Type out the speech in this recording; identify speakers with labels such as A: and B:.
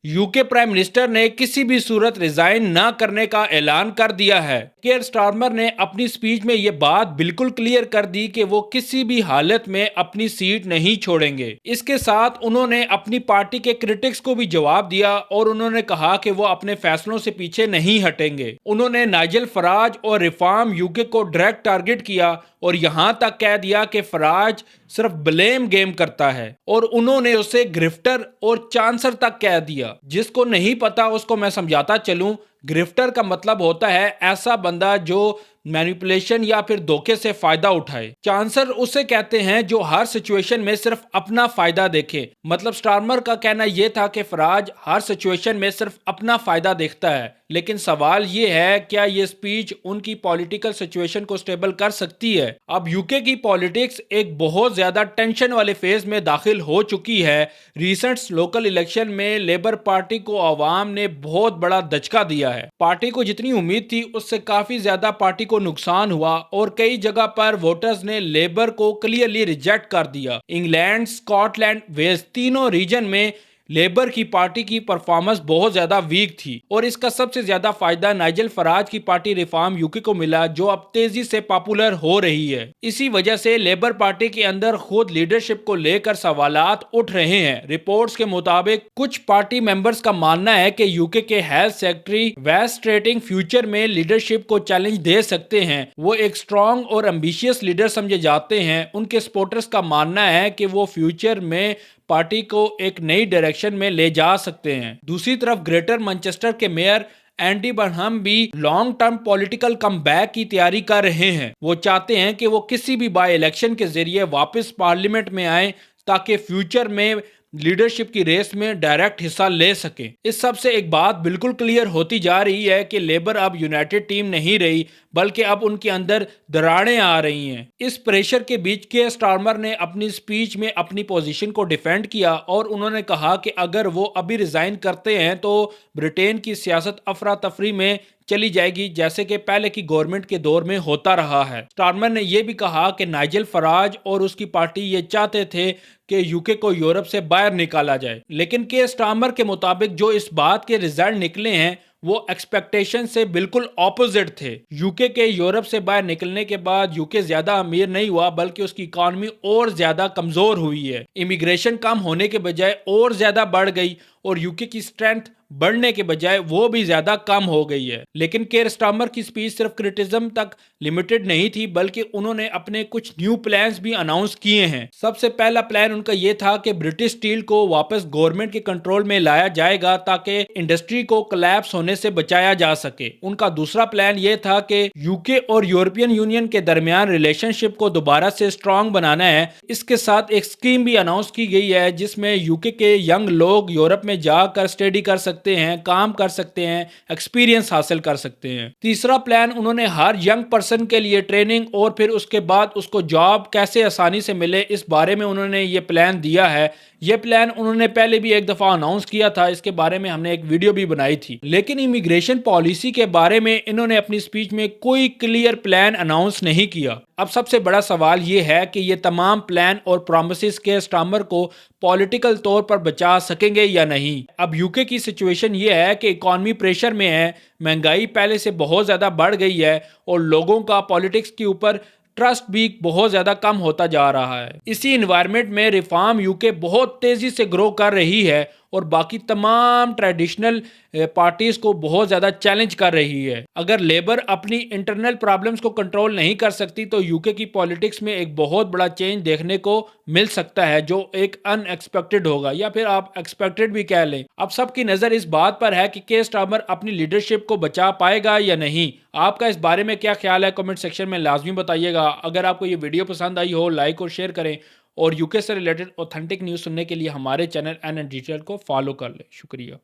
A: UK prime minister ने किसी भी सूरत रिजाइन न करने का ऐलान कर दिया है। केयर स्टारमर ने अपनी स्पीच में ये बात बिल्कुल क्लियर कर दी कि वो किसी भी हालत में अपनी सीट नहीं छोड़ेंगे। इसके साथ उन्होंने अपनी पार्टी के क्रिटिक्स को भी जवाब दिया और उन्होंने कहा कि वो अपने फैसलों से पीछे नहीं हटेंगे। उन्होंने नाइजल फराज और रिफॉर्म यूके को डायरेक्ट टारगेट किया और यहां तक कह दिया कि फराज सिर्फ ब्लेम गेम करता है और उन्होंने उसे ग्रिफ्टर और चांसर तक कह दिया। जिसको नहीं पता उसको मैं समझाता चलूं, ग्रिफ्टर का मतलब होता है ऐसा बंदा जो मैनिपुलेशन या फिर धोखे से फायदा उठाए। चांसर उसे कहते हैं जो हर सिचुएशन में सिर्फ अपना फायदा देखे। मतलब स्टारमर का कहना यह था कि फराज हर सिचुएशन में सिर्फ अपना फायदा देखता है। लेकिन सवाल ये है, क्या ये स्पीच उनकी पॉलिटिकल सिचुएशन को स्टेबल कर सकती है? अब यूके की पॉलिटिक्स एक बहुत ज्यादा टेंशन वाले फेज में दाखिल हो चुकी है। रिसेंट लोकल इलेक्शन में लेबर पार्टी को आवाम ने बहुत बड़ा दचका दिया है। पार्टी को जितनी उम्मीद थी उससे काफी ज्यादा पार्टी को नुकसान हुआ और कई जगह पर वोटर्स ने लेबर को क्लियरली रिजेक्ट कर दिया। इंग्लैंड, स्कॉटलैंड, वेल्स तीनों रीजन में लेबर की पार्टी की परफॉर्मेंस बहुत ज्यादा वीक थी और इसका सबसे ज्यादा फायदा नाइजल फराज की पार्टी रिफॉर्म यूके को मिला, जो अब तेजी से पॉपुलर हो रही है। इसी वजह से लेबर पार्टी के अंदर खुद लीडरशिप को लेकर सवालात उठ रहे हैं। रिपोर्ट्स के मुताबिक कुछ पार्टी मेंबर्स का मानना है कि यूके के हेल्थ सेक्रेटरी वेस स्ट्रेटिंग फ्यूचर में लीडरशिप को चैलेंज दे सकते हैं। वो एक स्ट्रॉन्ग और एम्बिशियस लीडर समझे जाते हैं। उनके सपोर्टर्स का मानना है कि वो फ्यूचर में पार्टी को एक नई डायरेक्शन में ले जा सकते हैं। दूसरी तरफ ग्रेटर मैनचेस्टर के मेयर एंडी बर्नहम भी लॉन्ग टर्म पॉलिटिकल कमबैक की तैयारी कर रहे हैं। वो चाहते हैं कि वो किसी भी बाय इलेक्शन के जरिए वापस पार्लियामेंट में आए ताकि फ्यूचर में लीडरशिप की रेस में डायरेक्ट हिस्सा ले सके। इस सब से एक बात बिल्कुल क्लियर होती जा रही है कि लेबर अब यूनाइटेड टीम नहीं रही, बल्कि अब उनके अंदर दरारें आ रही हैं। इस प्रेशर के बीच के स्टारमर ने अपनी स्पीच में अपनी पोजीशन को डिफेंड किया और उन्होंने कहा कि अगर वो अभी रिजाइन करते हैं तो ब्रिटेन की सियासत अफरा तफरी में चली जाएगी, जैसे कि पहले की गवर्नमेंट के दौर में होता रहा है। स्टारमर ने यह भी कहा कि नाइजल फराज और उसकी पार्टी ये चाहते थे कि यूके को यूरोप से बाहर निकाला जाए, लेकिन के स्टारमर के मुताबिक जो इस बात के रिजल्ट निकले हैं वो एक्सपेक्टेशन से बिल्कुल ऑपोजिट थे। यूके के यूरोप से बाहर निकलने के बाद यूके ज्यादा अमीर नहीं हुआ, बल्कि उसकी इकॉनमी और ज्यादा कमजोर हुई है। इमिग्रेशन कम होने के बजाय और ज्यादा बढ़ गई और यूके की स्ट्रेंथ बढ़ने के बजाय वो भी ज्यादा कम हो गई है। लेकिन केयर स्टारमर की स्पीच सिर्फ क्रिटिसिज्म तक लिमिटेड नहीं थी, बल्कि उन्होंने अपने कुछ न्यू प्लान्स भी अनाउंस किए हैं। सबसे पहला प्लान उनका ये था कि ब्रिटिश स्टील को वापस गवर्नमेंट के कंट्रोल में लाया जाएगा ताकि इंडस्ट्री को कोलैप्स होने से बचाया जा सके। उनका दूसरा प्लान ये था कि यूके और यूरोपियन यूनियन के दरमियान रिलेशनशिप को दोबारा से स्ट्रॉन्ग बनाना है। इसके साथ एक स्कीम भी अनाउंस की गई है जिसमें यूके के यंग लोग यूरोप में जाकर स्टडी कर सकते हैं, काम कर सकते हैं, एक्सपीरियंस हासिल कर सकते हैं। तीसरा प्लान उन्होंने हर यंग पर्सन के लिए ट्रेनिंग और फिर उसके बाद उसको जॉब कैसे आसानी से मिले, इस बारे में उन्होंने ये प्लान दिया है। ये प्लान उन्होंने पहले भी एक दफा अनाउंस किया था, इसके बारे में हमने एक वीडियो भी बनाई थी। लेकिन इमिग्रेशन पॉलिसी के बारे में इन्होंने अपनी स्पीच में कोई क्लियर प्लान अनाउंस नहीं किया। अब सबसे बड़ा सवाल ये है कि ये तमाम प्लान और प्रॉमिसेस के स्टारमर को पॉलिटिकल तौर पर बचा सकेंगे या नहीं। अब यूके की सिचुएशन ये है कि इकॉनमी प्रेशर में है, महंगाई पहले से बहुत ज्यादा बढ़ गई है और लोगों का पॉलिटिक्स के ऊपर ट्रस्ट भी बहुत ज्यादा कम होता जा रहा है। इसी एनवायरनमेंट में रिफॉर्म यूके बहुत तेजी से ग्रो कर रही है और बाकी तमाम ट्रेडिशनल पार्टीज को बहुत ज्यादा चैलेंज कर रही है। अगर लेबर अपनी इंटरनल प्रॉब्लम्स को कंट्रोल नहीं कर सकती तो यूके की पॉलिटिक्स में एक बहुत बड़ा चेंज देखने को मिल सकता है, जो एक अनएक्सपेक्टेड होगा या फिर आप एक्सपेक्टेड भी कह लें। अब सबकी नजर इस बात पर है कि केयर स्टारमर अपनी लीडरशिप को बचा पाएगा या नहीं। आपका इस बारे में क्या ख्याल है, कमेंट सेक्शन में लाजमी बताइएगा। अगर आपको ये वीडियो पसंद आई हो, लाइक और शेयर करें और यूके से रिलेटेड ऑथेंटिक न्यूज़ सुनने के लिए हमारे चैनल एन डिजिटल को फॉलो कर लें। शुक्रिया।